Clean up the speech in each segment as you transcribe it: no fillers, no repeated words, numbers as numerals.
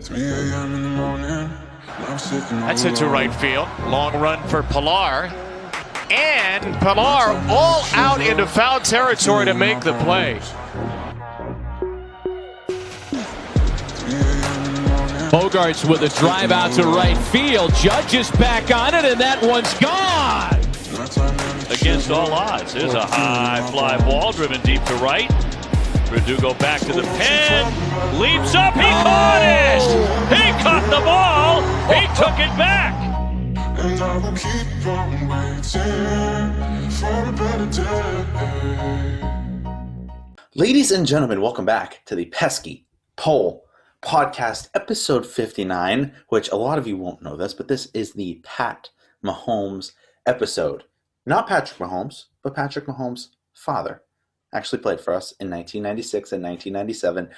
3 a.m. in the morning. That's hit to right field. Long run for Pilar. And Pilar all out into foul territory to make the play. Bogarts with a drive out to right field. Judge is back on it, and that one's gone. Against all odds. Here's a high fly ball driven deep to right. Verdugo back to the pen. Leaps up. He caught it. He caught the ball. He took it back. And I will keep on waiting for a better day. Ladies and gentlemen, welcome back to the Pesky Poll Podcast, episode 59, which a lot of you won't know this, but this is the Pat Mahomes episode. Not Patrick Mahomes, but Patrick Mahomes' father. Actually played for us in 1996 and 1997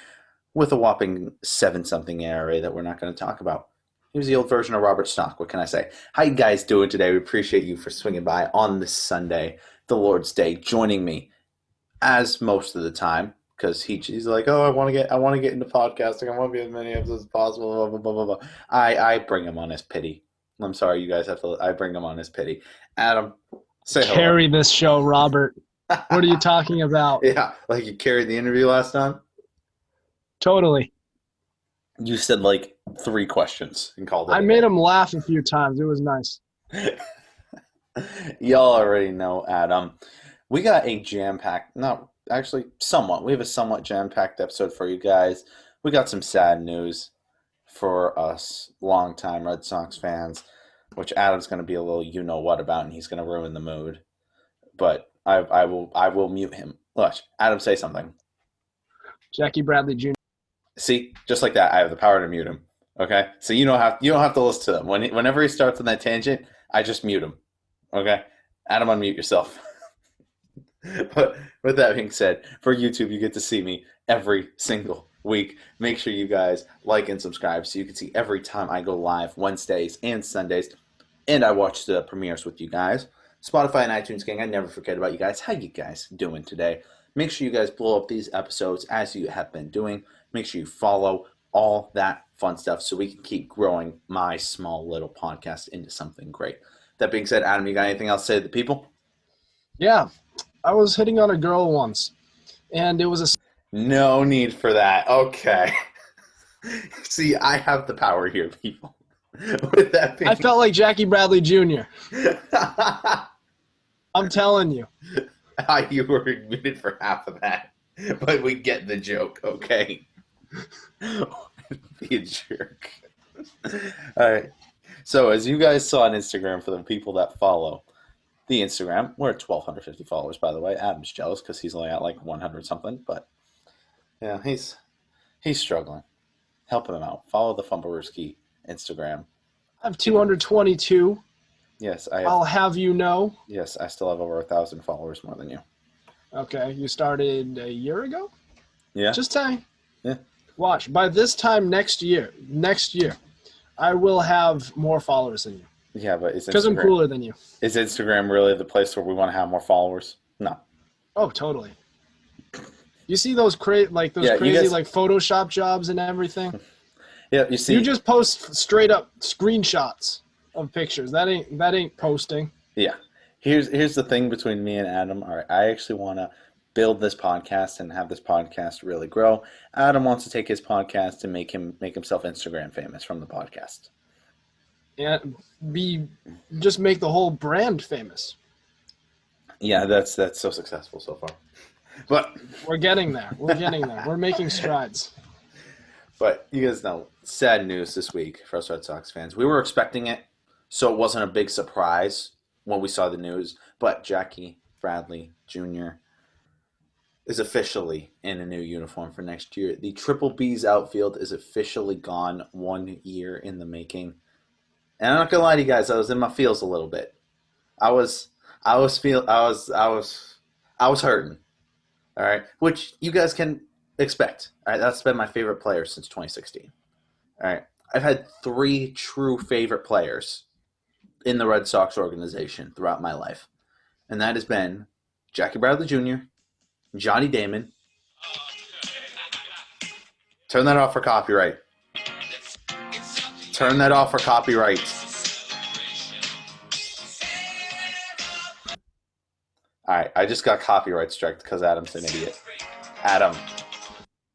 with a whopping 7-something ERA that we're not going to talk about. He was the old version of Robert Stock. What can I say? How you guys doing today? We appreciate you for swinging by on this Sunday, the Lord's Day, joining me as most of the time because he's like, oh, I want to get into podcasting. I want to be as many episodes as possible. Blah blah blah blah blah. I bring him on his pity. I'm sorry, you guys have to. I bring him on his pity. Adam, say hello. Carry this show, Robert. What are you talking about? Yeah, like you carried the interview last time? Totally. You said like 3 questions and called it. I made him laugh a few times. It was nice. Y'all already know, Adam. We got a jam-packed, not actually somewhat. We have a somewhat jam-packed episode for you guys. We got some sad news for us longtime Red Sox fans, which Adam's going to be a little you-know-what about, and he's going to ruin the mood. But I will mute him. Watch, Adam, say something. Jackie Bradley Jr. See, just like that, I have the power to mute him. Okay, so you don't have to listen to him. Whenever he starts on that tangent, I just mute him. Okay, Adam, unmute yourself. But with that being said, for YouTube, you get to see me every single week. Make sure you guys like and subscribe so you can see every time I go live Wednesdays and Sundays, and I watch the premieres with you guys. Spotify and iTunes gang, I never forget about you guys. How you guys doing today? Make sure you guys blow up these episodes as you have been doing. Make sure you follow all that fun stuff so we can keep growing my small little podcast into something great. That being said, Adam, you got anything else to say to the people? Yeah. I was hitting on a girl once, and it was a... No need for that. Okay. See, I have the power here, people. With that being... I felt like Jackie Bradley Jr. I'm telling you. You were muted for half of that, but we get the joke, okay? Be a jerk. All right. So as you guys saw on Instagram, for the people that follow the Instagram, we're at 1,250 followers, by the way. Adam's jealous because he's only at like 100 something, but yeah, he's struggling. Helping him out. Follow the Fumblerski Instagram. I have 222. Yes, I'll have you know. Yes, I still have over 1,000 followers more than you. Okay, you started a year ago? Yeah. Just saying. Yeah. Watch, by this time next year, I will have more followers than you. Yeah, but is because I'm cooler than you. Is Instagram really the place where we want to have more followers? No. Oh, totally. You see those crazy like Photoshop jobs and everything? Yeah, you see. You just post straight up screenshots of pictures. That ain't posting. Yeah. Here's the thing between me and Adam. All right, I actually want to build this podcast and have this podcast really grow. Adam wants to take his podcast and make himself Instagram famous from the podcast. Yeah, just make the whole brand famous. Yeah, that's so successful so far. But we're getting there. We're making strides. But you guys know, sad news this week for us Red Sox fans. We were expecting it, so it wasn't a big surprise when we saw the news. But Jackie Bradley Jr. is officially in a new uniform for next year. The Triple B's outfield is officially gone, 1 year in the making. And I'm not gonna lie to you guys, I was in my feels a little bit. I was hurting. All right, which you guys can expect. All right, that's been my favorite player since 2016. All right, I've had 3 true favorite players in the Red Sox organization throughout my life, and that has been Jackie Bradley Jr., Johnny Damon. Turn that off for copyright. Turn that off for copyright. All right, I just got copyright strike because Adam's an idiot. Adam,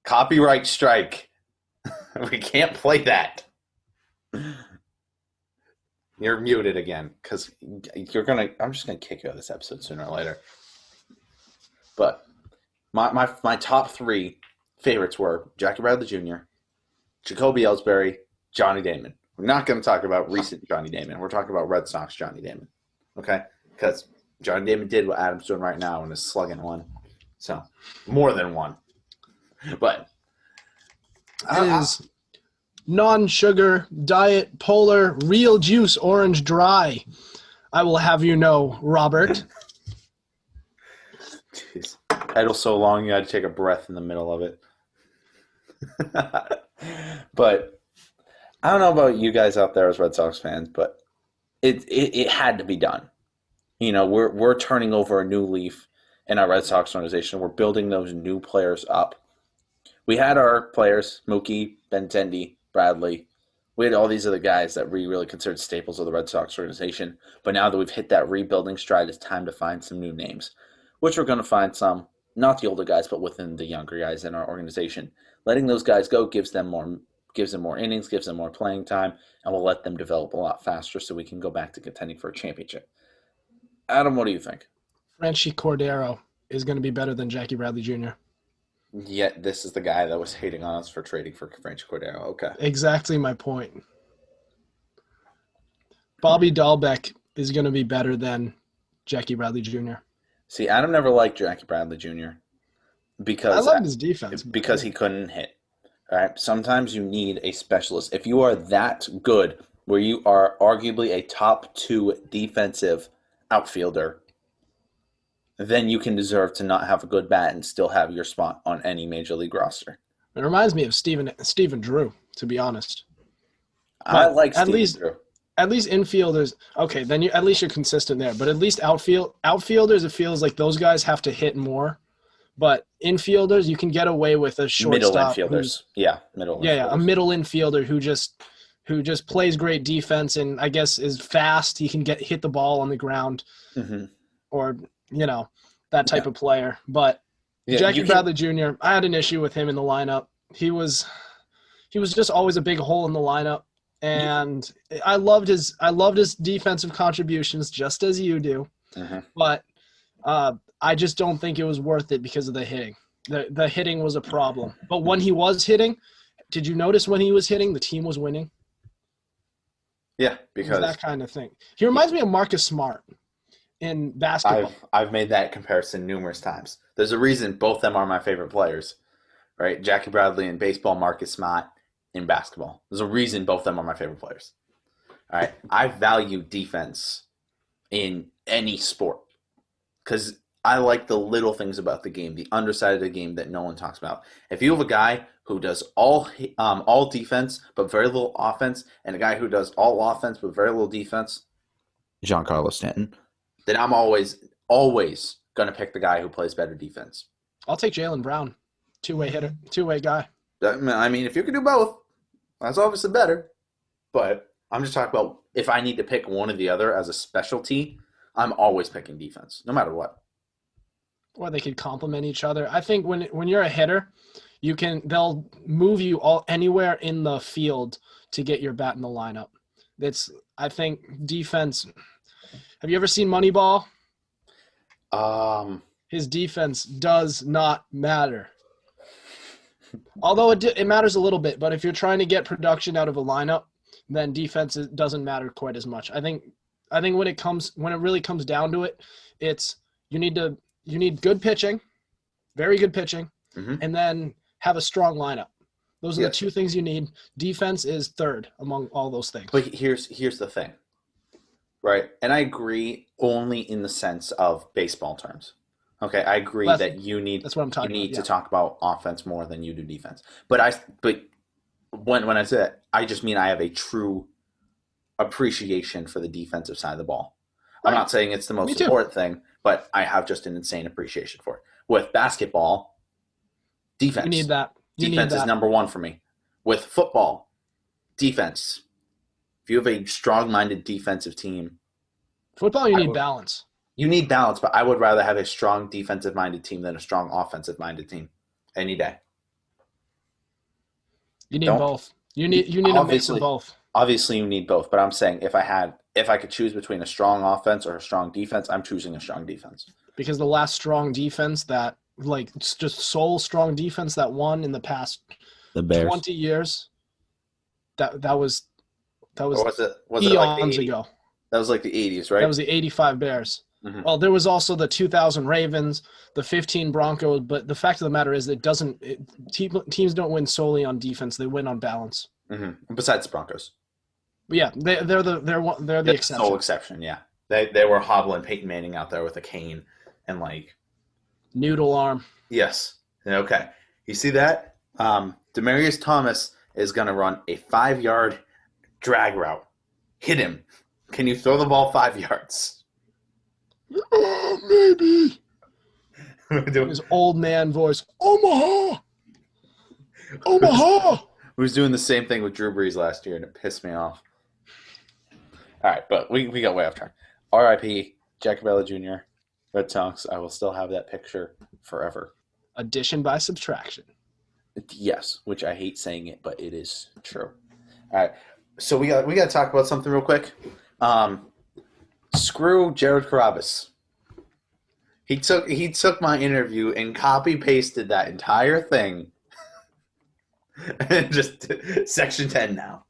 copyright strike. We can't play that. You're muted again because I'm just gonna kick you out of this episode sooner or later. But my top 3 favorites were Jackie Bradley Jr., Jacoby Ellsbury, Johnny Damon. We're not going to talk about recent Johnny Damon. We're talking about Red Sox Johnny Damon. Okay? Because Johnny Damon did what Adam's doing right now and is slugging one. So, more than one. But It is non-sugar, diet, polar, real juice, orange dry. I will have you know, Robert. Jeez. Title's so long, you had to take a breath in the middle of it. But I don't know about you guys out there as Red Sox fans, but it had to be done. You know, we're turning over a new leaf in our Red Sox organization. We're building those new players up. We had our players, Mookie, Benintendi, Bradley. We had all these other guys that we really considered staples of the Red Sox organization. But now that we've hit that rebuilding stride, it's time to find some new names, which we're going to find some, not the older guys, but within the younger guys in our organization. Letting those guys go gives them more innings, gives them more playing time, and will let them develop a lot faster so we can go back to contending for a championship. Adam, what do you think? Franchy Cordero is going to be better than Jackie Bradley Jr. Yet this is the guy that was hating on us for trading for Franchy Cordero. Okay. Exactly my point. Bobby Dahlbeck is going to be better than Jackie Bradley Jr. See, Adam never liked Jackie Bradley Jr. because I loved his defense. Because he couldn't hit. All right. Sometimes you need a specialist. If you are that good, where you are arguably a top 2 defensive outfielder, then you can deserve to not have a good bat and still have your spot on any major league roster. It reminds me of Stephen Drew, to be honest. I like Stephen Drew. At least infielders, okay, then at least you're consistent there. But at least outfielders, it feels like those guys have to hit more. But infielders, you can get away with a shortstop. Middle infielders. A middle infielder who just plays great defense and I guess is fast. He can hit the ball on the ground, or that type of player. But Jackie Bradley Jr., I had an issue with him in the lineup. He was just always a big hole in the lineup, and I loved his defensive contributions just as you do. But I just don't think it was worth it because of the hitting. The hitting was a problem. But when he was hitting, did you notice when he was hitting, the team was winning? Yeah, because that kind of thing. He reminds me of Marcus Smart in basketball. I've made that comparison numerous times. There's a reason both of them are my favorite players, right? Jackie Bradley in baseball, Marcus Smart in basketball. There's a reason both of them are my favorite players. All right, I value defense in any sport because I like the little things about the game, the underside of the game that no one talks about. If you have a guy who does all defense but very little offense, and a guy who does all offense but very little defense, Giancarlo Stanton, then I'm always going to pick the guy who plays better defense. I'll take Jaylen Brown, two-way hitter, two-way guy. I mean, if you can do both, that's obviously better. But I'm just talking about if I need to pick one or the other as a specialty, I'm always picking defense, no matter what. Or they could complement each other. I think when you're a hitter, they'll move you anywhere in the field to get your bat in the lineup. I think defense. Have you ever seen Moneyball? His defense does not matter. Although it matters a little bit, but if you're trying to get production out of a lineup, then defense doesn't matter quite as much. I think when it really comes down to it, it's you need good pitching, very good pitching, and then have a strong lineup. Those are the two things you need. Defense is third among all those things. But here's the thing, right? And I agree only in the sense of baseball terms. Okay, I agree that you need that's what I'm talking you need about, to talk about offense more than you do defense. But when I say that, I just mean I have a true appreciation for the defensive side of the ball. I'm not saying it's the most important thing, but I have just an insane appreciation for it. With basketball, defense. You need that. Defense is number one for me. With football, defense if you have a strong-minded defensive team, Football, you need balance. you need balance, but I would rather have a strong defensive-minded team than a strong offensive-minded team any day. You need both. You need a mix of both. Obviously, you need both, but I'm saying if I could choose between a strong offense or a strong defense, I'm choosing a strong defense. Because the last strong defense that, like, just sole strong defense that won in the past The Bears. 20 years, that was Or was it like eons the 80s? ago. That was like the 80s, right? That was the 85 Bears. Mhm. Well, there was also the 2000 Ravens, the 15 Broncos, but the fact of the matter is teams don't win solely on defense. They win on balance. Mm-hmm. Besides the Broncos. But yeah, they're the exception. Sole exception, yeah. They were hobbling Peyton Manning out there with a cane and like noodle arm. yes. Okay. You see that? Demaryius Thomas is gonna run a 5-yard drag route. Hit him. Can you throw the ball 5 yards? Maybe. His old man voice. Omaha. Omaha. Who's doing the same thing with Drew Brees last year, and it pissed me off. All right, but we got way off track. R.I.P. Jack Bella Jr. Red Sox. I will still have that picture forever. Addition by subtraction. Yes, which I hate saying it, but it is true. All right, so we got to talk about something real quick. Screw Jared Carrabis. He took my interview and copy pasted that entire thing. And just section 10 now.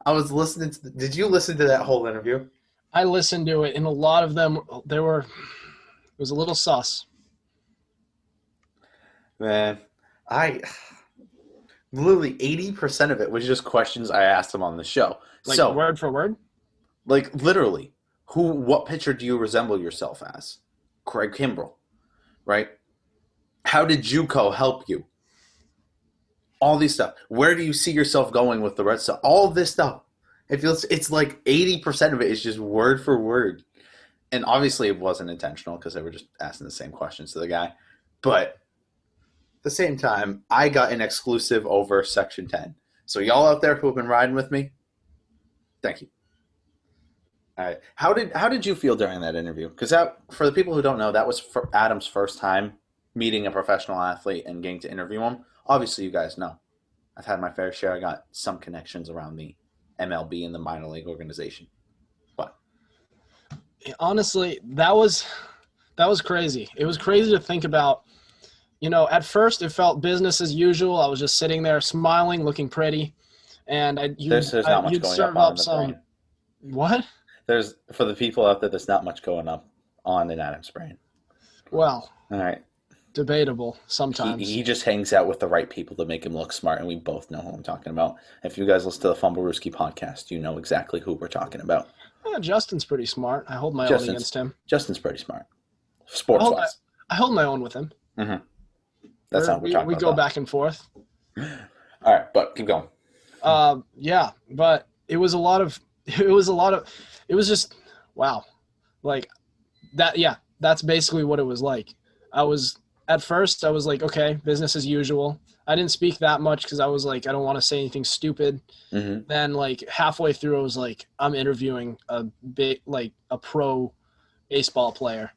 I was listening to did you listen to that whole interview? I listened to it, and a lot of them it was a little sus. Man, literally 80% of it was just questions I asked him on the show. Like so, word for word? like literally, what pitcher do you resemble yourself as? Craig Kimbrell, right? How did JUCO help you? All these stuff. Where do you see yourself going with the Red Sox? All of this stuff. It's like 80% of it is just word for word. And obviously it wasn't intentional because they were just asking the same questions to the guy. But at the same time, I got an exclusive over Section 10. So y'all out there who have been riding with me, thank you. All right. How did you feel during that interview? Because for the people who don't know, that was for Adam's first time meeting a professional athlete and getting to interview him. Obviously, you guys know. I've had my fair share. I got some connections around the MLB and the minor league organization. But honestly, that was crazy. It was crazy to think about. At first it felt business as usual. I was just sitting there smiling, looking pretty, and there's not much you'd going serve up up some. What? There's for the people out there. There's not much going up on an Adam's brain. Well, all right. Debatable sometimes. He just hangs out with the right people to make him look smart, and we both know who I'm talking about. If you guys listen to the Fumble Rooski podcast, you know exactly who we're talking about. Justin's pretty smart. I hold my own against him. Justin's pretty smart, sports-wise. I hold my own with him. Mm-hmm. That's not what we're talking about. We go back and forth. All right, but keep going. Yeah, but it was just wow, like that. Yeah, that's basically what it was like. At first, I was like, okay, business as usual. I didn't speak that much because I was like, I don't want to say anything stupid. Mm-hmm. Then, like, halfway through, I was like, I'm interviewing a pro baseball player.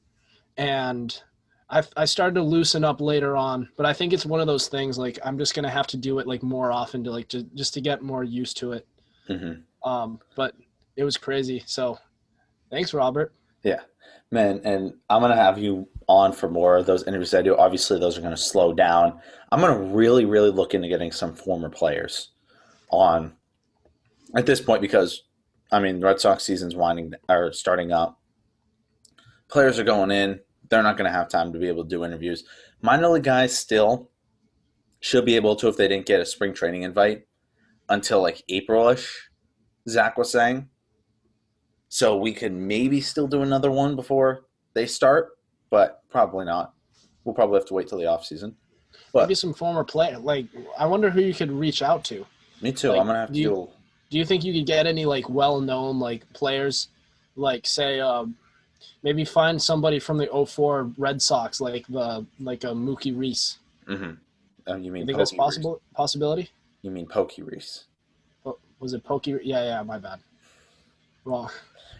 And I started to loosen up later on. But I think it's one of those things, like, I'm just going to have to do it, like, more often to, like, just to get more used to it. Mm-hmm. But it was crazy. So, thanks, Robert. Yeah. Man, and I'm going to have you on for more of those interviews I do. Obviously, those are going to slow down. I'm going to really, really look into getting some former players on at this point because, I mean, Red Sox season's starting up. Players are going in. They're not going to have time to be able to do interviews. Minor league guys still should be able to if they didn't get a spring training invite until like April-ish, Zach was saying. So we could maybe still do another one before they start, but probably not. We'll probably have to wait till the offseason. Maybe some former player. Like, I wonder who you could reach out to. Me too. Like, I'm going to have to do you think you could get any, like, well-known, like, players? Like, say, maybe find somebody from the 04 Red Sox, like a Mookie Reese. Mm-hmm. You mean think that's possibility? You mean Pokey Reese. What Was it Pokey? Yeah, my bad. Wrong.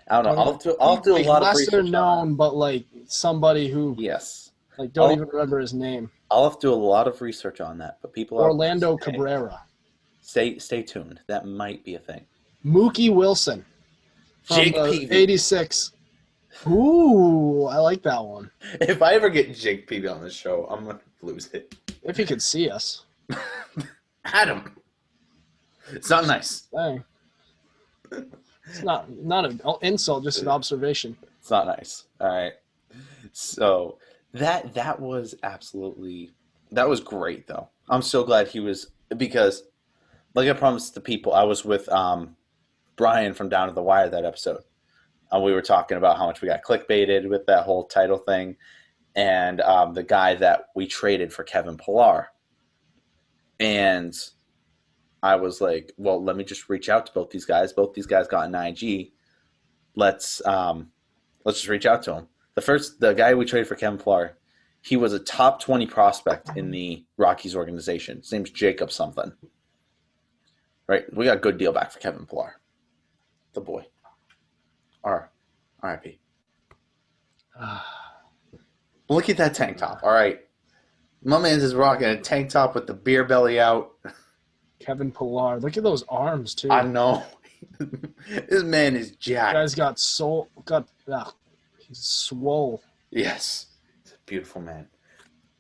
I don't know. I'll do a Like lot of lesser research known, on but like somebody who that. Yes. don't even remember his name. I'll have to do a lot of research on that. But people Orlando Cabrera. Stay tuned. That might be a thing. Mookie Wilson. From Jake Peavy. 86. Ooh, I like that one. If I ever get Jake Peavy on the show, I'm going to lose it. If he could see us. Adam. It's not nice. Dang. It's not an insult, just an observation. It's not nice. All right. So that was great though. I'm so glad he was, because like I promised the people, I was with Brian from Down to the Wire that episode. We were talking about how much we got clickbaited with that whole title thing, and the guy that we traded for Kevin Pillar. And I was like, well, let me just reach out to both these guys. Both these guys got an IG. Let's just reach out to them. The guy we traded for Kevin Pillar, he was a top 20 prospect in the Rockies organization. His name's Jacob something. Right? We got a good deal back for Kevin Pillar. The boy. R.I.P. Look at that tank top. All right. My man's is rocking a tank top with the beer belly out. Kevin Pillar. Look at those arms, too. I know. This man is jacked. Guy's he's swole. Yes. He's a beautiful man.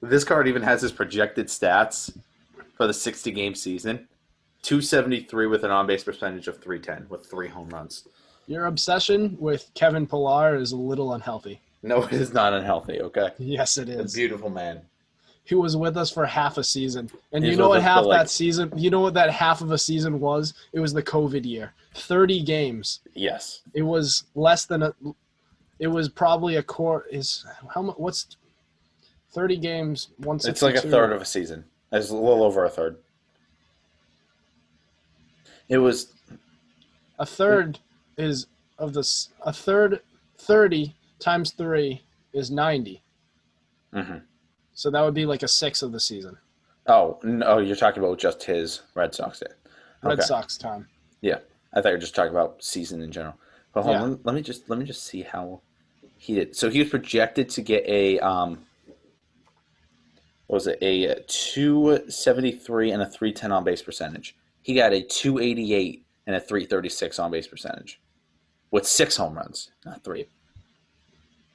This card even has his projected stats for the 60-game season. 273 with an on-base percentage of 310 with 3 home runs. Your obsession with Kevin Pillar is a little unhealthy. No, it is not unhealthy, okay? Yes, it is. A beautiful man. He was with us for half a season. And He's you know what with us for, that half of a season was? It was the COVID year. 30 games. Yes. It was less than it was probably a quarter. What's 30 games, 162? It's like a third of a season. It's a little over a third. It was a third is of this. A third, 30 times 3 is 90. Mm-hmm. So that would be like a sixth of the season. Oh, no, you're talking about just his Red Sox day. Red Sox time. Yeah. I thought you were just talking about season in general. But hold on, let me just see how he did. So he was projected to get a what was it? A 273 and a 310 on base percentage. He got a 288 and a 336 on base percentage with 6 home runs, not 3.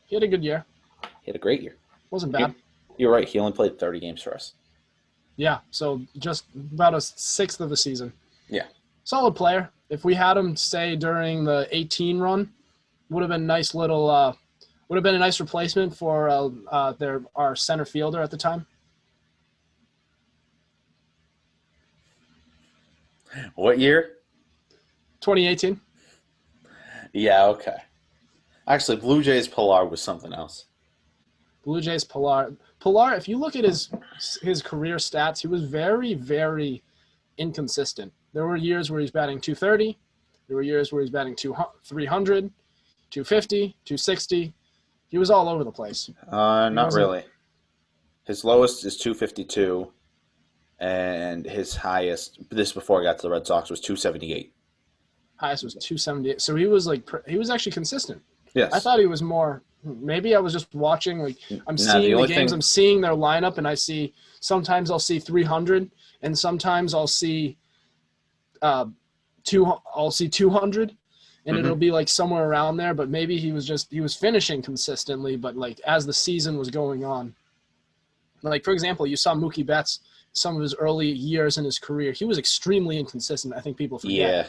He had a good year. He had a great year. Wasn't bad. You're right. He only played 30 games for us. Yeah, so just about a sixth of a season. Yeah. Solid player. If we had him, say, during the 18 run, would have been a nice little would have been a nice replacement for our center fielder at the time. What year? 2018. Yeah, okay. Actually, Blue Jays Pillar was something else. Blue Jays Pillar. Pillar, if you look at his career stats, he was very, very inconsistent. There were years where he's batting 230. There were years where he's batting 300, 250, 260. He was all over the place. Not really. His lowest is 252, and his highest, this before I got to the Red Sox, was 278. Highest was 278. So he was actually consistent. Yes. I thought he was more. Maybe I was just watching. Like I'm seeing the games. I'm seeing their lineup, and I see sometimes I'll see 300, and sometimes I'll see 200, and it'll be like somewhere around there. But maybe he was finishing consistently. But like as the season was going on, like for example, you saw Mookie Betts some of his early years in his career. He was extremely inconsistent. I think people forget. Yeah.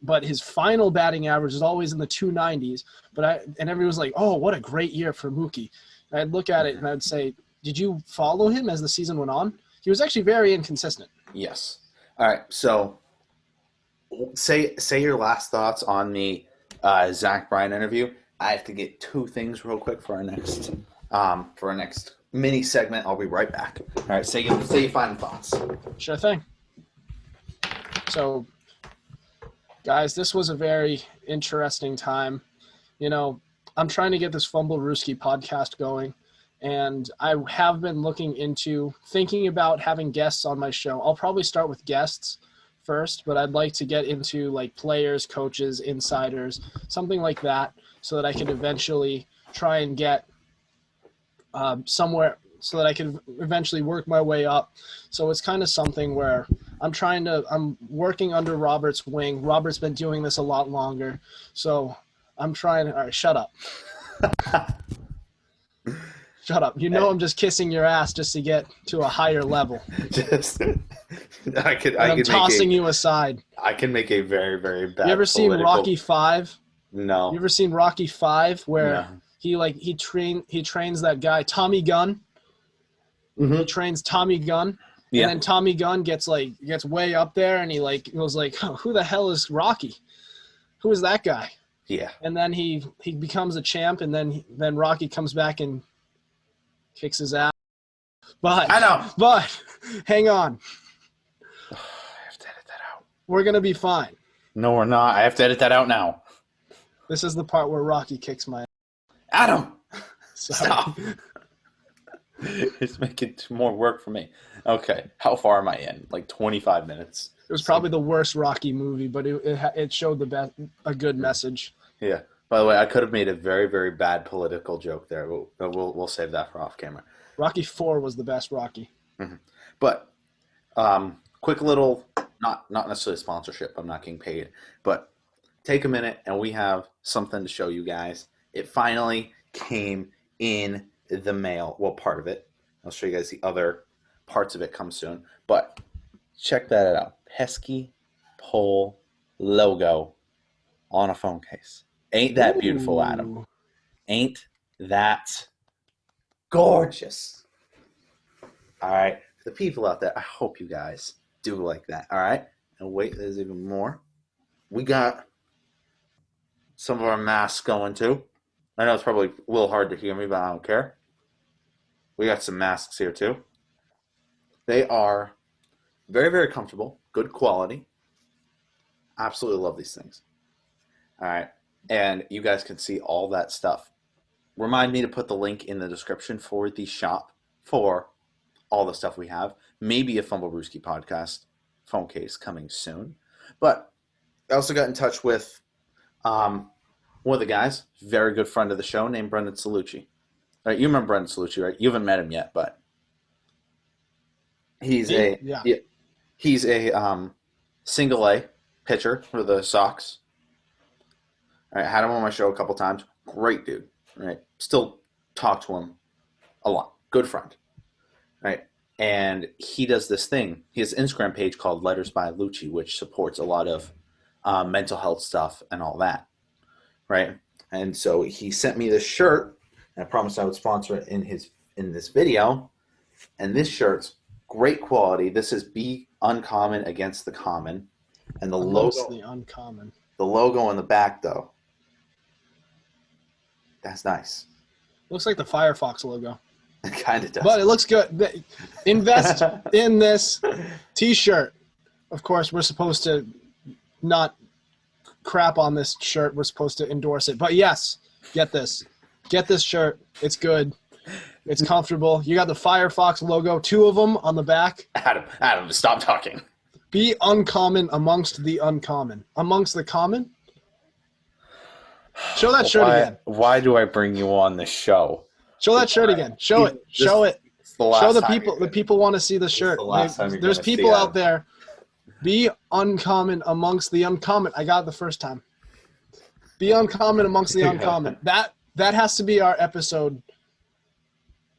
But his final batting average is always in the 290s. And everyone's like, "Oh, what a great year for Mookie." And I'd look at it and I'd say, "Did you follow him as the season went on?" He was actually very inconsistent. Yes. All right. So, say your last thoughts on the Zach Bryan interview. I have to get 2 things real quick for our next mini segment. I'll be right back. All right. Say your final thoughts. Sure thing. So. Guys, this was a very interesting time. You know, I'm trying to get this Fumble Rooski podcast going, and I have been thinking about having guests on my show. I'll probably start with guests first, but I'd like to get into like players, coaches, insiders, something like that, so that I could eventually try and get somewhere, so that I could eventually work my way up. So it's kind of something where I'm working under Robert's wing. Robert's been doing this a lot longer, so all right, shut up. Shut up. You know I'm just kissing your ass just to get to a higher level. I'm tossing you aside. I can make a very, very bad. You ever seen Rocky V? No. You ever seen Rocky V where No. he trains that guy Tommy Gunn? Mm-hmm. He trains Tommy Gunn. Yeah. And then Tommy Gunn gets way up there, and he was like, oh, who the hell is Rocky? Who is that guy? Yeah. And then he becomes a champ, and then Rocky comes back and kicks his ass. But I know. But hang on. I have to edit that out. We're gonna be fine. No, we're not. I have to edit that out now. This is the part where Rocky kicks my ass. Adam, Sorry. stop. It's making more work for me. Okay, how far am I in? Like 25 minutes. It was probably the worst Rocky movie, but it showed a good message. Yeah. By the way, I could have made a very, very bad political joke there. We'll save that for off camera. Rocky IV was the best Rocky. Mm-hmm. But quick little, not necessarily sponsorship. I'm not getting paid, but take a minute, and we have something to show you guys. It finally came in the mail. Well, part of it. I'll show you guys the other parts of it come soon. But check that out. Pesky Pole logo on a phone case. Ain't that beautiful, Adam? Ain't that gorgeous? All right. The people out there, I hope you guys do like that. All right. And wait, there's even more. We got some of our masks going too. I know it's probably a little hard to hear me, but I don't care. We got some masks here too. They are very, very comfortable, good quality. Absolutely love these things. All right. And you guys can see all that stuff. Remind me to put the link in the description for the shop for all the stuff we have. Maybe a Fumble Brewski podcast phone case coming soon. But I also got in touch with one of the guys, very good friend of the show, named Brendan Celucci. All right, you remember Brendan Celucci, right? You haven't met him yet, but he's a single A pitcher for the Sox. All right, had him on my show a couple times. Great dude. All right, still talk to him a lot. Good friend. All right, and he does this thing. He has an Instagram page called Letters by Lucci, which supports a lot of mental health stuff and all that. Right, and so he sent me this shirt. And I promised I would sponsor it in this video. And this shirt's great quality. This is Be Uncommon Against the Common. And the logo, the uncommon. The logo on the back, though, that's nice. Looks like the Firefox logo. It kind of does. But it looks good. Invest in this T-shirt. Of course, we're supposed to not crap on this shirt. We're supposed to endorse it. But yes, get this. Get this shirt. It's good. It's comfortable. You got the Firefox logo, 2 of them on the back. Adam, stop talking. Be uncommon amongst the uncommon. Amongst the common? Show that shirt again. Why do I bring you on the show? Show that shirt again. Show it. Show it. Show the people. The people want to see the shirt. There's people out there. Be uncommon amongst the uncommon. I got it the first time. Be uncommon amongst the uncommon. That has to be our episode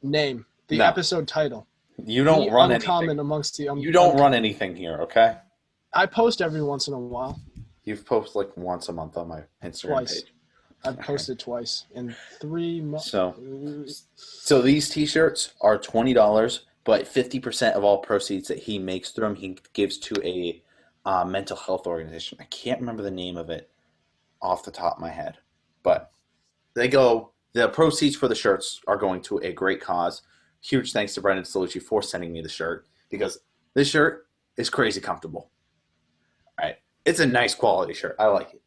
name. The episode title. You don't run uncommon anything. Amongst the you don't run anything here, okay? I post every once in a while. You've posted like once a month on my Instagram page. I've posted twice in 3 months. So these T-shirts are $20, but 50% of all proceeds that he makes through them, he gives to a mental health organization. I can't remember the name of it off the top of my head, but the proceeds for the shirts are going to a great cause. Huge thanks to Brendan Celucci for sending me the shirt, because this shirt is crazy comfortable. All right. It's a nice quality shirt. I like it.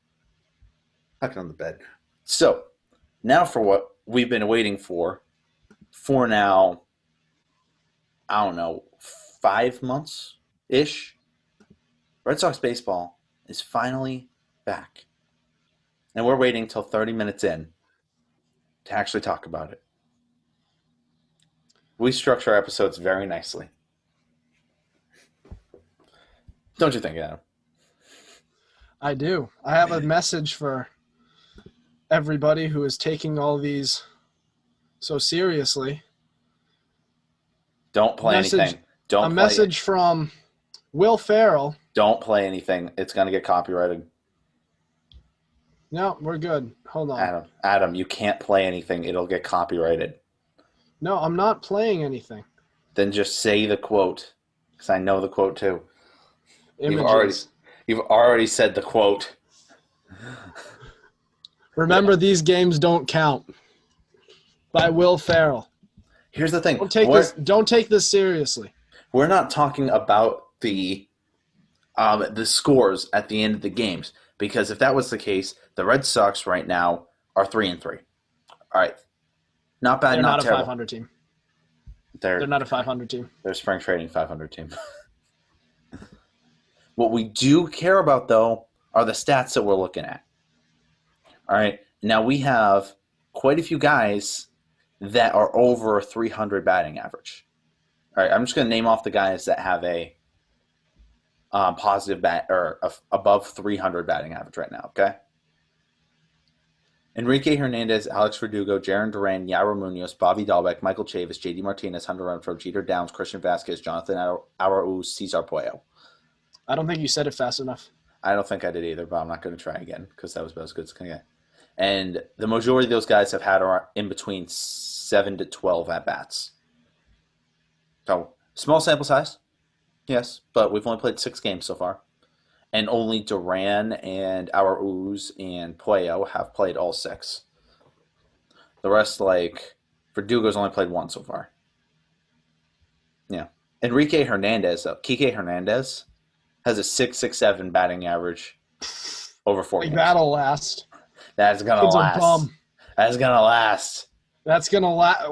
Tuck it on the bed. So now for what we've been waiting for now, I don't know, 5 months-ish. Red Sox baseball is finally back. And we're waiting till 30 minutes in to actually talk about it. We structure our episodes very nicely. Don't you think, Adam? I do. I have a message for everybody who is taking all these so seriously. Don't play anything. Don't a play message from Will Ferrell. Don't play anything. It's going to get copyrighted. No, we're good. Hold on. Adam, you can't play anything. It'll get copyrighted. No, I'm not playing anything. Then just say the quote, because I know the quote too. Images. You've already said the quote. Remember, these games don't count. By Will Ferrell. Here's the thing. Don't take this seriously. We're not talking about the scores at the end of the games, because if that was the case, the Red Sox right now are 3-3. All right, not bad, They're not not a terrible. 500 team. They're not a 500 team. They're spring trading 500 team. What we do care about, though, are the stats that we're looking at. All right, now we have quite a few guys that are over 300 batting average. All right, I'm just going to name off the guys that have a positive bat or above 300 batting average right now. Okay. Enrique Hernandez, Alex Verdugo, Jaron Duran, Yairo Munoz, Bobby Dahlbeck, Michael Chavis, J.D. Martinez, Hunter Renfroe, Jeter Downs, Christian Vasquez, Jonathan Arauz, Cesar Puello. I don't think you said it fast enough. I don't think I did either, but I'm not going to try again because that was about as good as it's going to get. And the majority of those guys have had in between 7 to 12 at-bats. So, small sample size, yes, but we've only played 6 games so far. And only Duran and Arauz and Puello have played all 6. The rest, like, Verdugo's only played 1 so far. Yeah. Enrique Hernandez, Kike Hernandez, has a 6.67 batting average over 4 games. That'll last. That's going to last. A bum. That's going to last. That's going to last.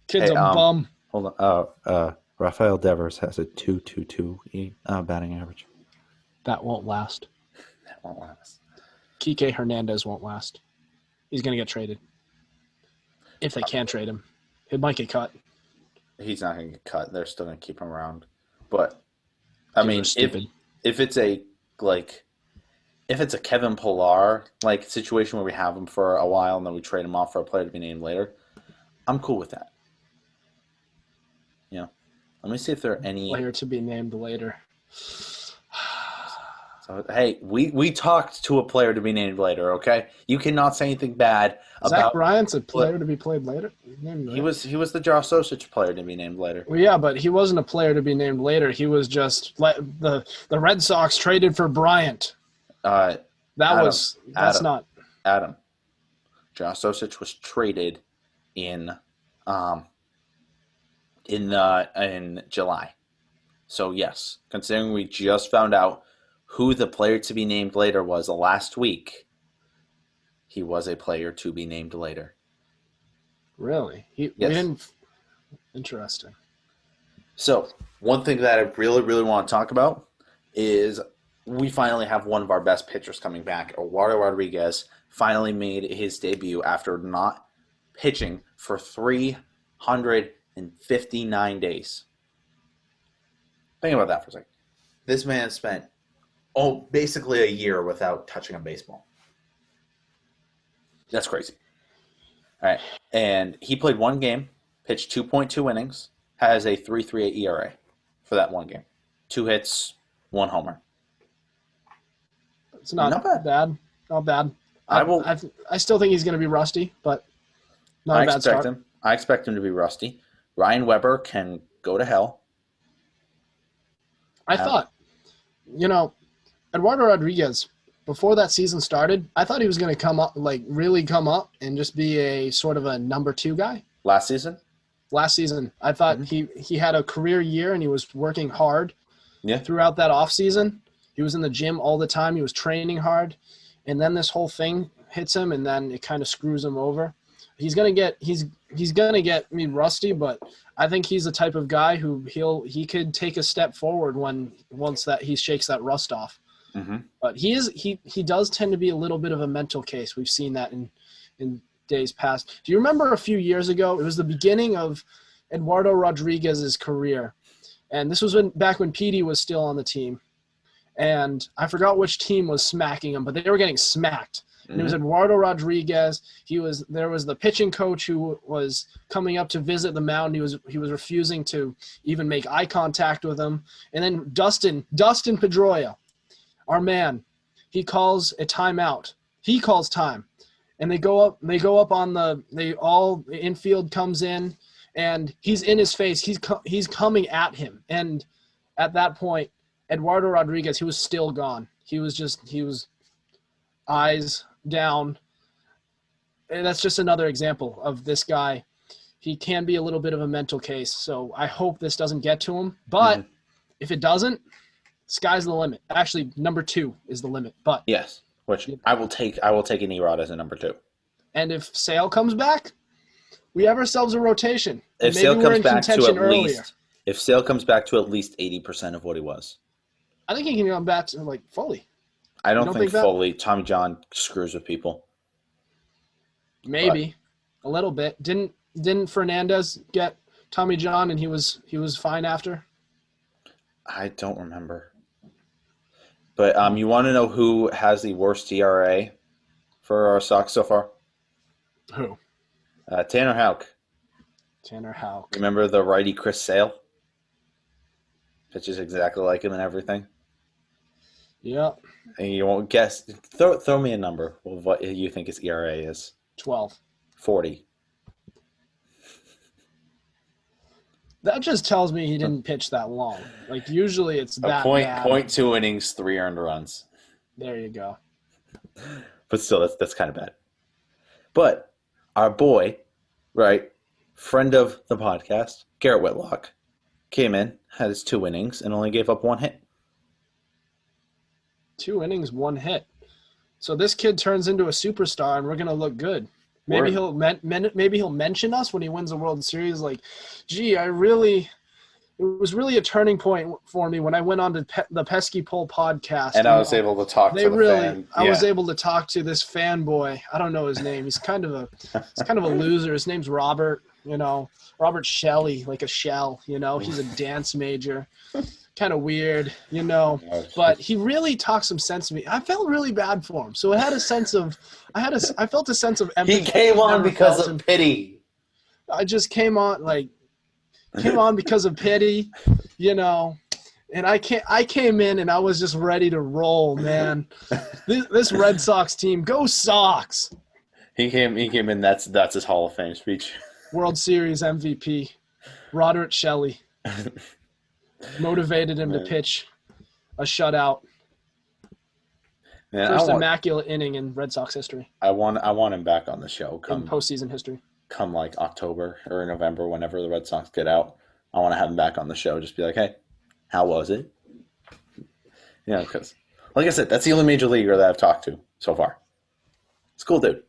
Kid's a bum. Hold on. Rafael Devers has a 2.22 batting average. That won't last. That won't last. Kike Hernandez won't last. He's going to get traded. If they can trade him. He might get cut. He's not going to get cut. They're still going to keep him around. But, I mean, if it's a Kevin Pillar situation where we have him for a while and then we trade him off for a player to be named later, I'm cool with that. Yeah. Let me see if there are any player to be named later. So, hey, we talked to a player to be named later, okay? You cannot say anything bad about Zach Bryant's a player to be played later. He was the Josh Osich player to be named later. Well, yeah, but he wasn't a player to be named later. He was just the Red Sox traded for Bryant. Adam. Josh Osich was traded in July. So yes, considering we just found out who the player to be named later was last week, he was a player to be named later. Really? Yes. Interesting. So one thing that I really, really want to talk about is we finally have one of our best pitchers coming back. Eduardo Rodriguez finally made his debut after not pitching for 359 days. Think about that for a second. This man spent basically a year without touching a baseball. That's crazy. All right. And he played 1 game, pitched 2.2 innings, has a 3.38 ERA for that 1 game. 2 hits, 1 homer. It's not bad. Not bad. I still think he's going to be rusty, but not a bad start. I expect him to be rusty. Ryan Weber can go to hell. I thought, Eduardo Rodriguez, before that season started, I thought he was going to really come up and just be a sort of a number 2 guy. Last season, I thought he had a career year and he was working hard throughout that offseason. He was in the gym all the time. He was training hard. And then this whole thing hits him, and then it kind of screws him over. he's gonna get rusty, but I think he's the type of guy who he could take a step forward once that he shakes that rust off. Mm-hmm. But he does tend to be a little bit of a mental case. We've seen that in days past. Do you remember a few years ago? It was the beginning of Eduardo Rodriguez's career, and this was back when Petey was still on the team, and I forgot which team was smacking him, but they were getting smacked. And it was Eduardo Rodriguez. There was the pitching coach who was coming up to visit the mound. He was refusing to even make eye contact with him. And then Dustin Pedroia, our man, he calls a timeout. He calls time, and they go up on the infield comes in, and he's in his face. He's coming at him, and at that point, Eduardo Rodriguez, he was still gone. He was eyes down. And that's just another example of this guy. He can be a little bit of a mental case. So I hope this doesn't get to him. But if it doesn't, sky's the limit. Actually, number 2 is the limit. But yes, which I will take an Erod as a number 2. And if Sale comes back, we have ourselves a rotation. If maybe Sale we're comes in back to contention at earlier. least, if Sale comes back to at least 80% of what he was, I think he can come back to fully. I don't think that? fully. Tommy John screws with people. Maybe a little bit. Didn't Fernandez get Tommy John and he was fine after? I don't remember. But you want to know who has the worst ERA for our Sox so far? Who? Tanner Houck. Tanner Houck. Remember the righty Chris Sale? Pitches exactly like him and everything. Yeah. And you won't guess. Throw me a number of what you think his ERA is. 12. 40. That just tells me he didn't pitch that long. Usually it's that bad. 0.2 innings, 3 earned runs. There you go. But still, that's kind of bad. But our boy, right, friend of the podcast, Garrett Whitlock, came in, had his 2 innings, and only gave up 1 hit. 2 innings, 1 hit. So this kid turns into a superstar, and we're gonna look good. Maybe he'll mention us when he wins the World Series. Gee, it was really a turning point for me when I went on to the Pesky Poll podcast. And I was able to talk to the fan. I was able to talk to this fanboy. I don't know his name. He's kind of a loser. His name's Robert. Robert Shelley, like a shell. He's a dance major. Kind of weird, but he really talked some sense to me. I felt really bad for him. So it had a sense of, I felt a sense of empathy. He came on because of pity. I just came on because of pity, and I came in and I was just ready to roll, man. This Red Sox team, go Sox. He came in, that's his Hall of Fame speech. World Series MVP, Roderick Shelley. Motivated him to pitch a shutout. Man, First immaculate inning in Red Sox history. I want him back on the show. In postseason history. Come October or November, whenever the Red Sox get out, I want to have him back on the show. Just be like, hey, how was it? Because, like I said, that's the only major leaguer that I've talked to so far. It's a cool dude.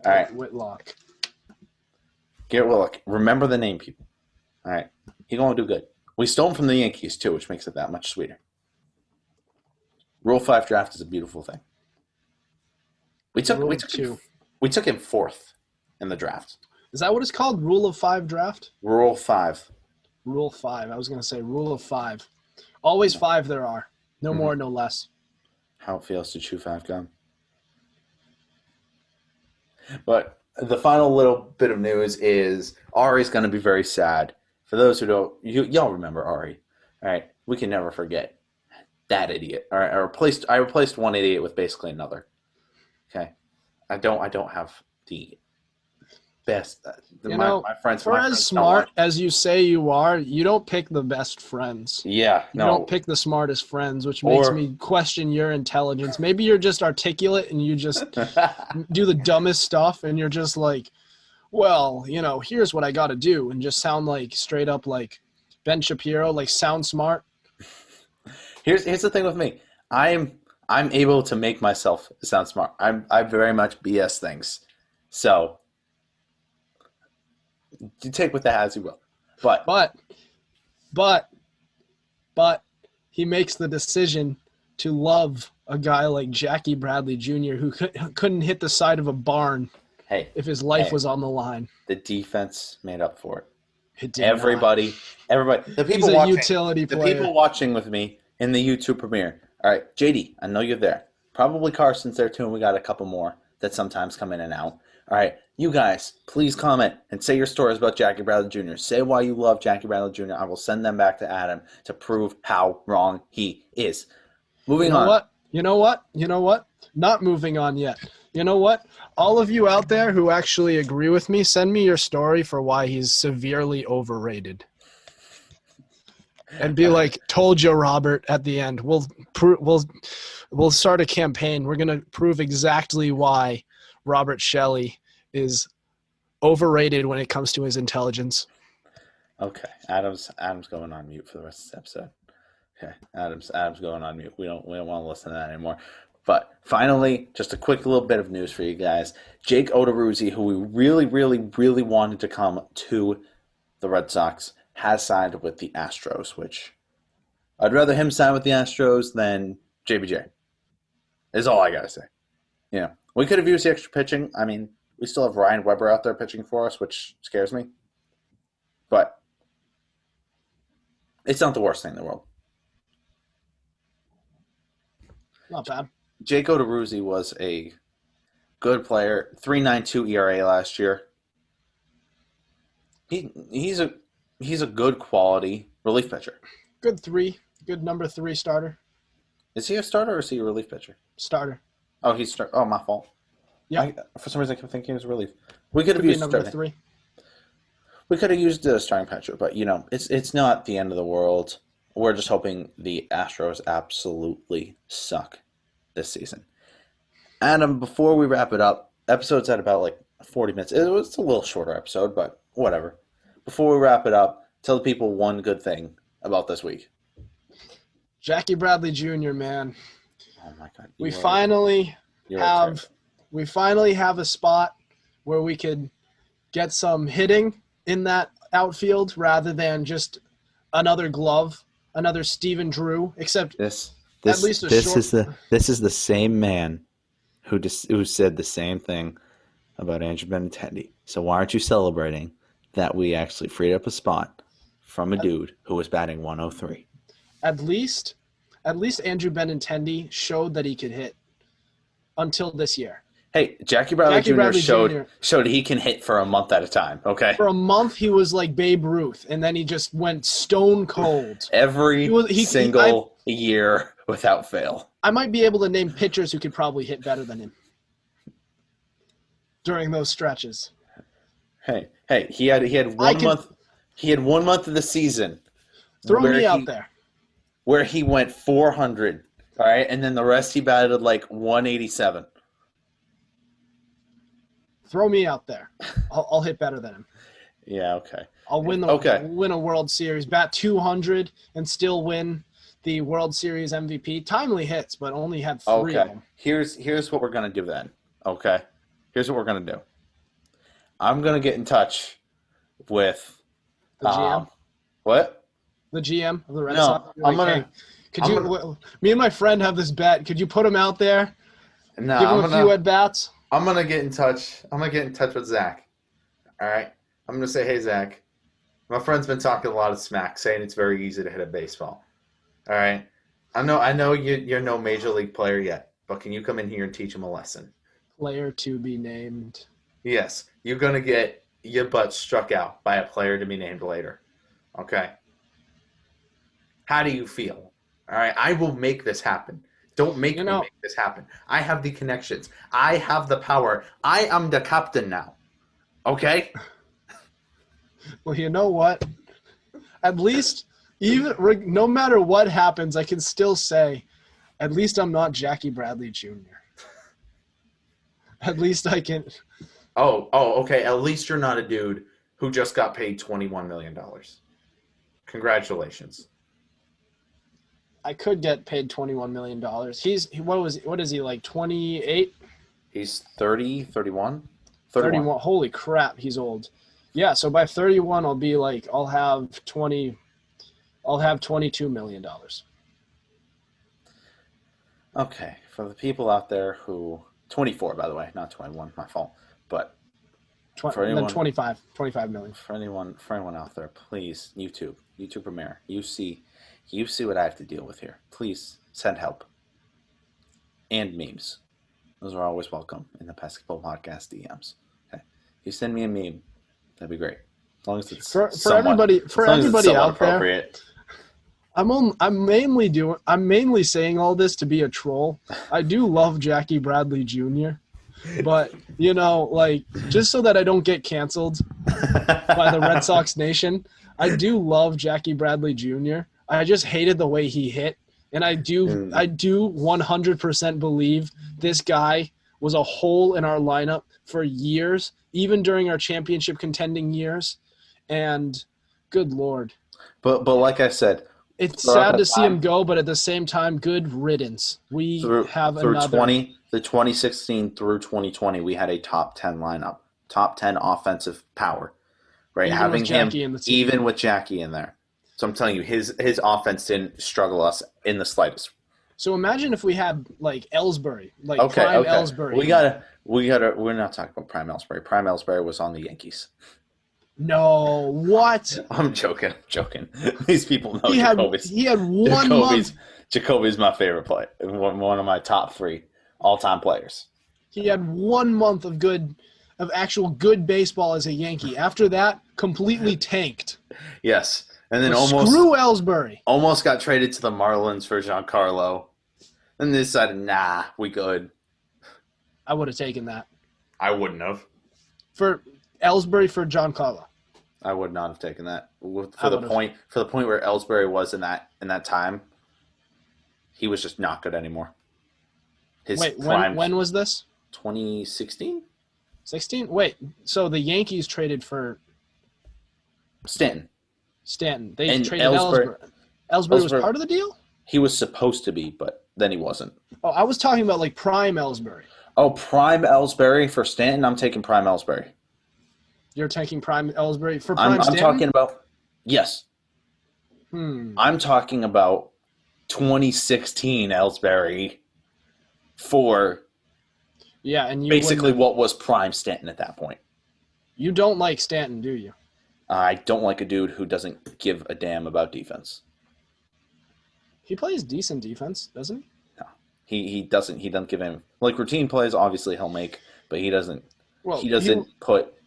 All right. Whitlock. Garrett Whitlock. Remember the name, people. All right. He's going to do good. We stole him from the Yankees, too, which makes it that much sweeter. Rule 5 draft is a beautiful thing. We took him 4th in the draft. Is that what it's called? Rule of 5 draft? Rule 5. Rule 5. I was going to say rule of 5. Always 5 there are. No more, no less. How it feels to chew 5 gum. But the final little bit of news is Ari's going to be very sad. For those who don't, y'all remember Ari, all right? We can never forget that idiot. All right, I replaced one idiot with basically another. Okay, I don't have the best. My friends. For as smart as you say you are, you don't pick the best friends. Yeah, you don't pick the smartest friends, which makes me question your intelligence. Maybe you're just articulate and you just do the dumbest stuff, and you're just like, well, here's what I got to do, and just sound like straight up like Ben Shapiro, sound smart. Here's the thing with me. I'm able to make myself sound smart. I very much BS things. So You take with that as you will. But he makes the decision to love a guy like Jackie Bradley Jr., who couldn't hit the side of a barn if his life was on the line. The defense made up for it. It did Everybody. The people He's a watching, utility player. The people watching with me in the YouTube premiere. All right, JD, I know you're there. Probably Carson's there too, and we got a couple more that sometimes come in and out. All right, you guys, please comment and say your stories about Jackie Bradley Jr. Say why you love Jackie Bradley Jr. I will send them back to Adam to prove how wrong he is. Moving on. You know what? Not moving on yet. You know what? All of you out there who actually agree with me, send me your story for why he's severely overrated. And be like, told you, Robert, at the end. We'll start a campaign. We're going to prove exactly why Robert Shelley is overrated when it comes to his intelligence. Okay. Adam's going on mute for the rest of this episode. Okay. Adam's going on mute. We don't want to listen to that anymore. But finally, just a quick little bit of news for you guys. Jake Odorizzi, who we really, really, really wanted to come to the Red Sox, has signed with the Astros, which I'd rather him sign with the Astros than JBJ. Is all I gotta say. Yeah. We could have used the extra pitching. I mean, we still have Ryan Weber out there pitching for us, which scares me. But it's not the worst thing in the world. Not bad. Jake Odorizzi was a good player. 3.92 ERA last year. He's a good quality relief pitcher. Good number 3 starter. Is he a starter or is he a relief pitcher? Starter. Oh, my fault. Yeah. For some reason, I kept thinking he was a relief. We could have used number 3. We could have used a starting pitcher, but it's not the end of the world. We're just hoping the Astros absolutely suck this season. Adam, before we wrap it up, episode's at about 40 minutes. It was a little shorter episode, but whatever. Before we wrap it up, tell the people one good thing about this week. Jackie Bradley Jr., man. Oh my God! We finally have a spot where we could get some hitting in that outfield rather than just another glove, another Steven Drew. Except this at least this is the same man who said the same thing about Andrew Benintendi. So why aren't you celebrating that we actually freed up a spot from a dude who was batting 103? At least Andrew Benintendi showed that he could hit until this year. Hey, Jackie Bradley Jr. showed he can hit for a month at a time, okay? For a month, he was like Babe Ruth, and then he just went stone cold. Every single year without fail. I might be able to name pitchers who could probably hit better than him during those stretches. Hey, he had 1 month. He had 1 month of the season. Throw me out there. Where he went 400, all right, and then the rest he batted 187. Throw me out there. I'll hit better than him. Yeah, okay. I'll win a World Series, bat 200, and still win the World Series MVP. Timely hits, but only had 3 of them. Here's what we're gonna do then. Okay, here's what we're gonna do. I'm gonna get in touch with the GM. What? The GM of the Red No, Sox. Me and my friend have this bet. Could you put him out there? No, give him a few at bats. I'm gonna get in touch. I'm gonna get in touch with Zach. All right. I'm gonna say, hey Zach, my friend's been talking a lot of smack, saying it's very easy to hit a baseball. All right. I know you're no major league player yet, but can you come in here and teach him a lesson? Player to be named. Yes, you're gonna get your butt struck out by a player to be named later. Okay. How do you feel? All right. I will make this happen. Don't make me make this happen. I have the connections. I have the power. I am the captain now. Okay? Well, you know what? At least, no matter what happens, I can still say, at least I'm not Jackie Bradley Jr. At least I can. Oh, okay. At least you're not a dude who just got paid $21 million. Congratulations. I could get paid $21 million. What is he, like 28? He's 30, 31? 31. Holy crap, he's old. Yeah, so by 31, I'll be like, I'll have $22 million. Okay, for the people out there who 24, by the way, not 21, my fault. But for And then anyone, 25 million. for anyone out there, please, YouTube Premiere, you see what I have to deal with here. Please send help and memes. Those are always welcome in the Pesky podcast DMs. Okay, if you send me a meme, that'd be great. As long as it's For somewhat everybody out there. appropriate. I'm mainly saying all this to be a troll. I do love Jackie Bradley Jr., but like, just so that I don't get canceled by the Red Sox Nation, I do love Jackie Bradley Jr. I just hated the way he hit, and I do 100% believe this guy was a hole in our lineup for years, even during our championship contending years, and good Lord. But like I said, It's sad to see him go, but at the same time, good riddance. We have another. The 2016 through 2020, we had a top 10 lineup, top 10 offensive power, right? Even Having with Jackie him, in the team. even with Jackie in there. So I'm telling you, his offense didn't struggle us in the slightest. So imagine if we had like Ellsbury, like prime Ellsbury. We're not talking about prime Ellsbury. Prime Ellsbury was on the Yankees. No, what? I'm joking. These people know He had one month. Jacoby's my favorite player. One of my top 3 all-time players. He had 1 month of actual good baseball as a Yankee. After that, completely tanked. Yes. And then Screw Ellsbury. Almost got traded to the Marlins for Giancarlo. Then they decided, nah, we good. I would have taken that. I wouldn't have. For Ellsbury for Giancarlo. I would not have taken that. For the point where Ellsbury was in that time, he was just not good anymore. When was this? 2016? 16? Wait, so the Yankees traded for Stanton. They And traded Ellsbury. Ellsbury was part of the deal? He was supposed to be, but then he wasn't. Oh, I was talking about like prime Ellsbury. Oh, prime Ellsbury for Stanton? I'm taking prime Ellsbury. You're taking prime Ellsbury for prime I'm Stanton? talking about – yes. I'm talking about 2016 Ellsbury for and basically what was prime Stanton at that point. You don't like Stanton, do you? I don't like a dude who doesn't give a damn about defense. He plays decent defense, doesn't he? No, he doesn't. He doesn't give him like routine plays. Obviously, he'll make, but he doesn't. Well,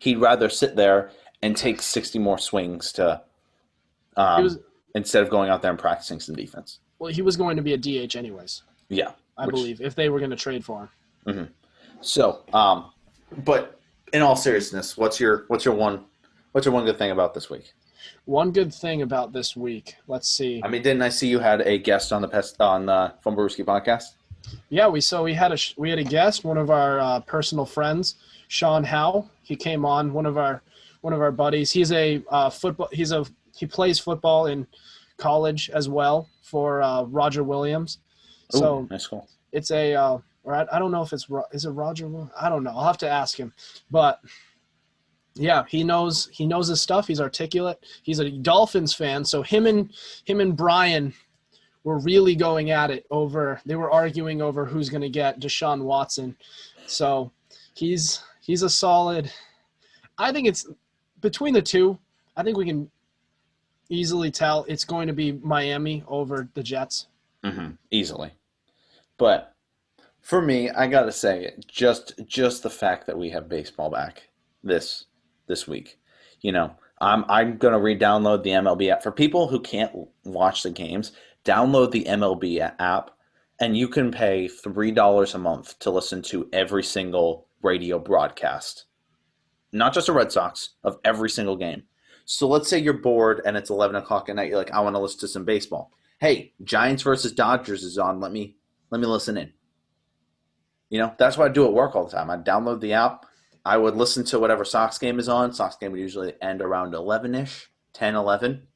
He'd rather sit there and take 60 more swings to, instead of going out there and practicing some defense. Well, he was going to be a DH anyways. Yeah, I believe if they were going to trade for him. Mm-hmm. So, but in all seriousness, what's your one good thing about this week? One good thing about this week. Let's see. I mean, didn't I see you had a guest on the Fumbarooski podcast? Yeah, we had a guest, one of our personal friends, Sean Howe. He came on, one of our buddies. He's a football. He plays football in college as well for Roger Williams. So that's cool. It's a or I don't know if is it Roger? I don't know. I'll have to ask him. But yeah, he knows his stuff. He's articulate. He's a Dolphins fan. So him and Brian were really going at it over. They were arguing over who's going to get Deshaun Watson. So he's a solid. I think it's between the two. I think we can easily tell it's going to be Miami over the Jets. Mm-hmm. Easily. But for me, I gotta say, just the fact that we have baseball back this week, I'm gonna re-download the MLB app for people who can't watch the games. Download the MLB app, and you can pay $3 a month to listen to every single radio broadcast, not just the Red Sox, of every single game. So let's say you're bored and it's 11 o'clock at night. You're like, I want to listen to some baseball. Hey, Giants versus Dodgers is on. Let me listen in. That's what I do at work all the time. I download the app. I would listen to whatever Sox game is on. Sox game would usually end around 11-ish, 10, 11.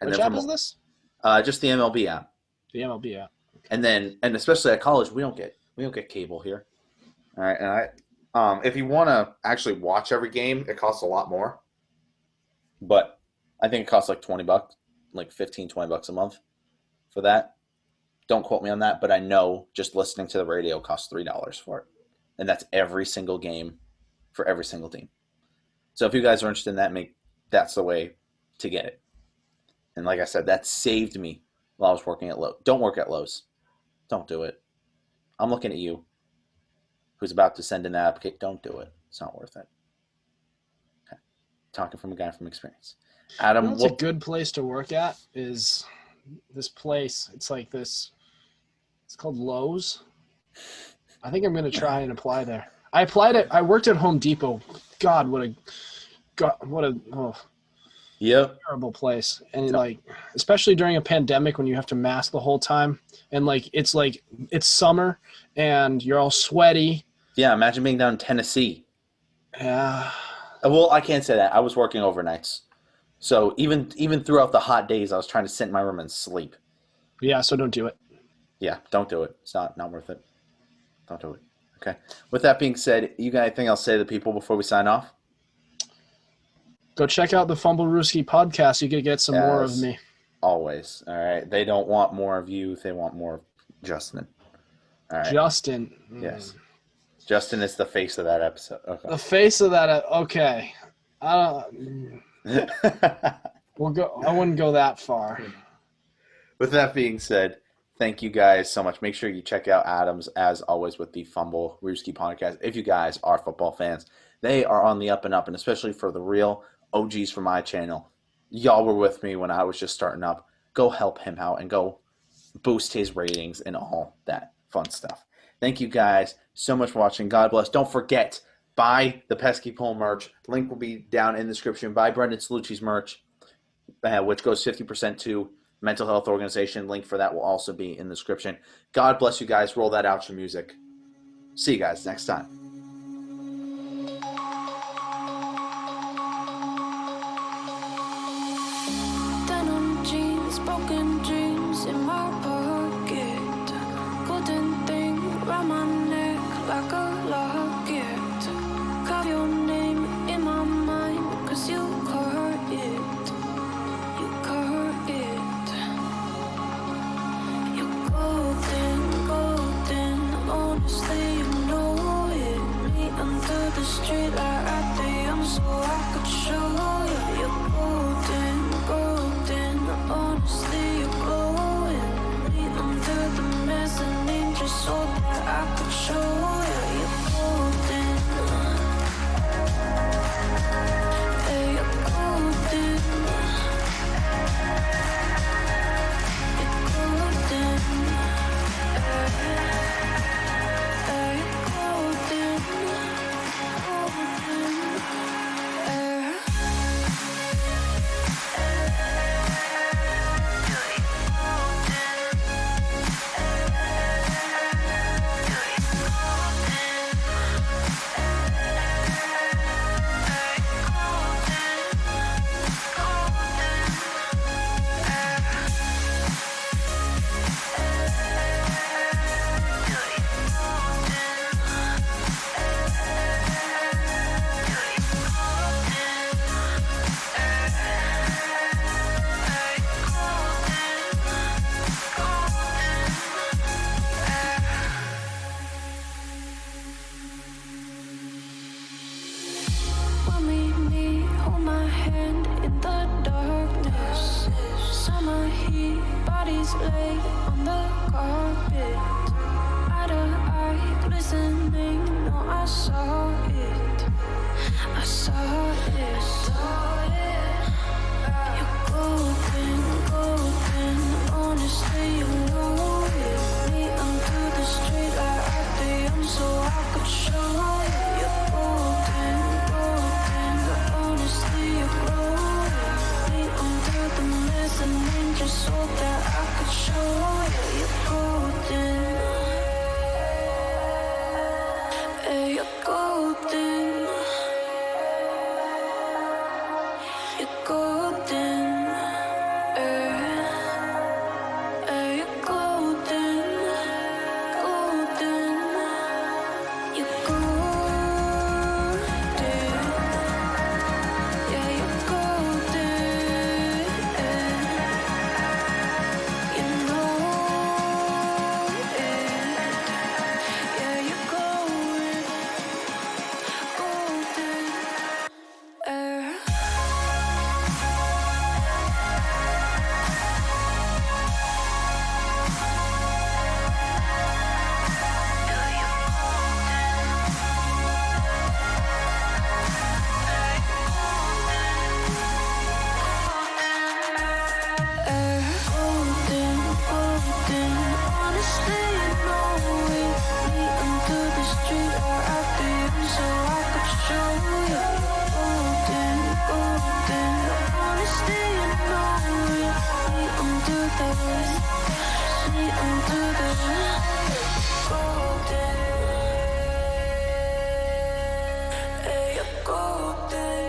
And Which app is this? Just the MLB app. The MLB app. Okay. And especially at college, we don't get cable here. All right, and if you want to actually watch every game, it costs a lot more. but I think it costs like $20, like $15-20 a month for that. Don't quote me on that, but I know just listening to the radio costs $3 for it. And that's every single game for every single team. So if you guys are interested in that, that's the way to get it. And like I said, that saved me while I was working at Lowe's. Don't work at Lowe's. Don't do it. I'm looking at you, who's about to send in that application. Don't do it. It's not worth it. Okay. Talking from a guy from experience. Adam, What's a good place to work at is this place. It's like this. It's called Lowe's. I think I'm going to try and apply there. I worked at Home Depot. God, what a Yep. terrible place. And like, especially during a pandemic when you have to mask the whole time, and it's summer and you're all sweaty. Yeah, imagine being down in Tennessee. Yeah. Well, I can't say that. I was working overnights. So even throughout the hot days, I was trying to sit in my room and sleep. Yeah, so don't do it. Yeah, don't do it. It's not worth it. Don't do it. Okay. With that being said, you got anything else to say to the people before we sign off? Go check out the Fumble Rooski podcast. You could get some more of me. Always. All right. They don't want more of you. They want more of Justin. All right. Justin. Yes. Justin is the face of that episode. Okay. The face of that. Okay. We'll go. I wouldn't go that far. With that being said, thank you guys so much. Make sure you check out Adams, as always, with the Fumble Rooski podcast. If you guys are football fans, they are on the up and up, and especially for the real OGs from my channel. Y'all were with me when I was just starting up. Go help him out and go boost his ratings and all that fun stuff. Thank you guys so much for watching. God bless. Don't forget, buy the Pesky Pole merch. Link will be down in the description. Buy Brendan Celucci's merch, which goes 50% to mental health organization. Link for that will also be in the description. God bless you guys. Roll that outro music. See you guys next time. Denim jeans, broken dreams in my pocket. Golden thing round my neck like a locket. Carve your name in my mind, 'cause you caught it. You caught it. You're golden, golden. Honestly, you know it. Me under the street like I am, so I could show you. You're golden, golden. Honestly, you're glowing. Me under the mezzanine, just so that I could show you. You're golden. Hey, you're golden. You're golden. Hey, you're golden. When we meet, hold my hand in the darkness. Summer heat, bodies laid on the carpet. Eye to eye, glistening, no, I saw it. I saw it. You're golden, golden. Honestly, you know it. Me under the street like I am, so I could show you. You're golden, golden. Honestly, you're glowing. Me under the mezzanine, just so that I could show you. You're golden. Hey, you're golden. You're golden. Hey, you're day.